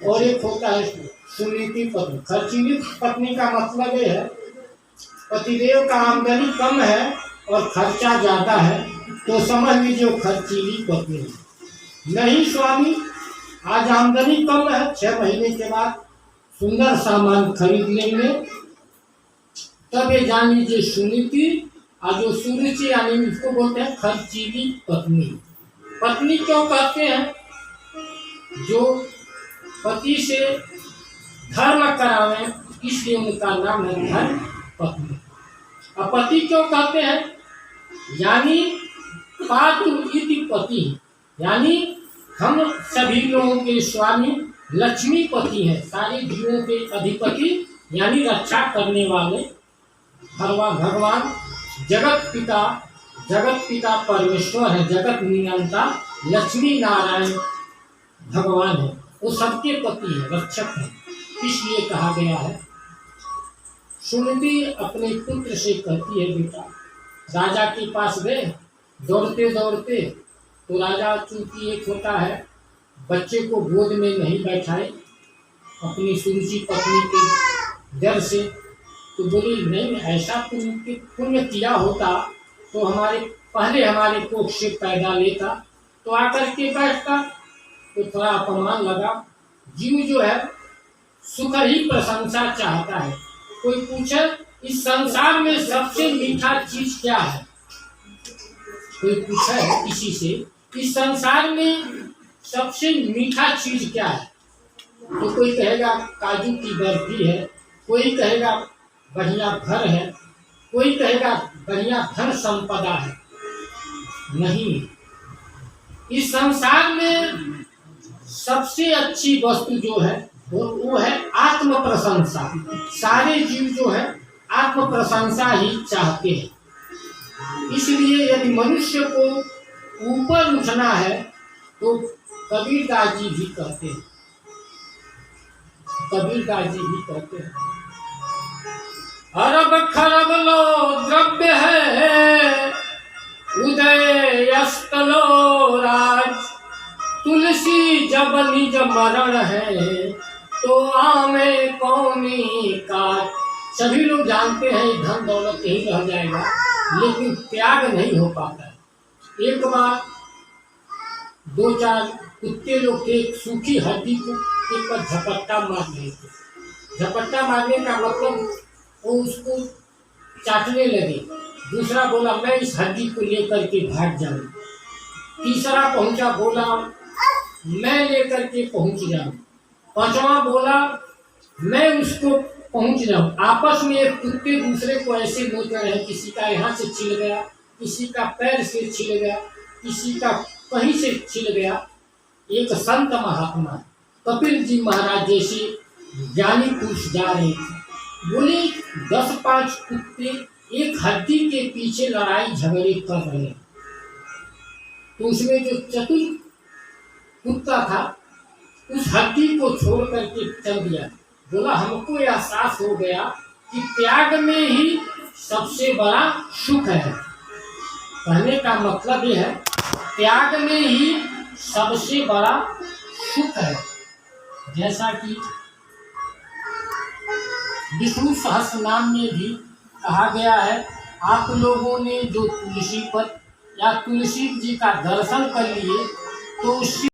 और एक होता है सुनीति पत्नी। खर्चीली पत्नी का मतलब ये है पतिदेव का आमदनी कम है और खर्चा ज्यादा है, तो समझ लीजिए वो खर्चीली पत्नी है। नहीं स्वामी, आज आमदनी कम है, 6 महीने के बाद सुंदर सामान खरीद लेंगे, तब ये जान लीजिए सुनीति। और जो सुरुचि यानी इसको बोलते हैं खर्चीली पत्नी। पत्नी क्यों कहते हैं? जो पति से धर्म करावे, इसलिए उनका नाम है धर्म पत्नी। और पति क्यों कहते हैं? यानी पातु इति पति, यानी हम सभी लोगों के स्वामी लक्ष्मीपति हैं, सारे जीवों के अधिपति यानी रक्षा करने वाले भगवान जगत पिता परमेश्वर है, जगत नियंता लक्ष्मी नारायण भगवान है, वो सबके पति है, रक्षक है। इसलिए कहा गया है। सुनीति अपने पुत्र से कहती है, बेटा राजा के पास गए दौड़ते दौड़ते, तो राजा चूंकि एक होता है बच्चे को गोद में नहीं बैठाए अपनी सुरुचि पत्नी के डर से, तो बोली नहीं, ऐसा पुण्य किया होता तो हमारे कोख से पैदा लेता तो आकर के बैठता। तो थोड़ा अपमान लगा। जीव जो है सुख ही प्रशंसा चाहता है। कोई पूछे इस संसार में सबसे मीठा चीज क्या है? कोई पूछा है किसी से इस संसार में सबसे मीठा चीज क्या है? तो कोई कहेगा काजू की बर्फी है, कोई कहेगा बढ़िया घर है, कोई कहेगा बढ़िया धन संपदा है। नहीं, इस संसार में सबसे अच्छी वस्तु जो है वो है आत्म प्रशंसा। सारे जीव जो है आत्म प्रशंसा ही चाहते हैं। इसलिए यदि मनुष्य को ऊपर उठना है तो कबीरदास जी भी कहते हैं, अरब खरब लो द्रव्य है, उदय अस्त लो राज, तुलसी जब निज मरण है, तो आमे कौनी काज। सभी लोग जानते हैं धन दौलत यही रह जाएगा, लेकिन त्याग नहीं हो पाता है। एक बार 2-4 कुत्ते लोग के सूखी हड्डी को एक पर झपट्टा मार रहे थे। झपट्टा मारने का मतलब वो उसको चाटने लगे। दूसरा बोला मैं इस हड्डी को लेकर के भाग जाऊं। तीसरा पहुंचा, बोला मैं लेकर के पहुंच जाऊं। 5वां बोला मैं उसको पहुंच जाऊं। आपस में एक कुत्ते दूसरे को ऐसे नोच रहे हैं, किसी का यहाँ से छिल गया, किसी का पैर से छिल गया, किसी का कहीं से छिल गया। एक संत महात्मा कपिल जी महाराज जैसे ज्ञानी पुरुष जा रहे थे, बोले 10-5 कुत्ते एक हड्डी के पीछे लड़ाई झगड़े कर रहे हैं। तो उसमें जो चतुर कुत्ता था उस हड्डी को छोड़ करके चल दिया। बोला हमको एहसास हो गया कि त्याग में ही सबसे बड़ा सुख है। कहने का मतलब यह है त्याग में ही सबसे बड़ा सुख है। जैसा कि विष्णु सहस्त्रनाम में भी कहा गया है, आप लोगों ने जो तुलसी पर या तुलसी जी का दर्शन कर लिए तो उससे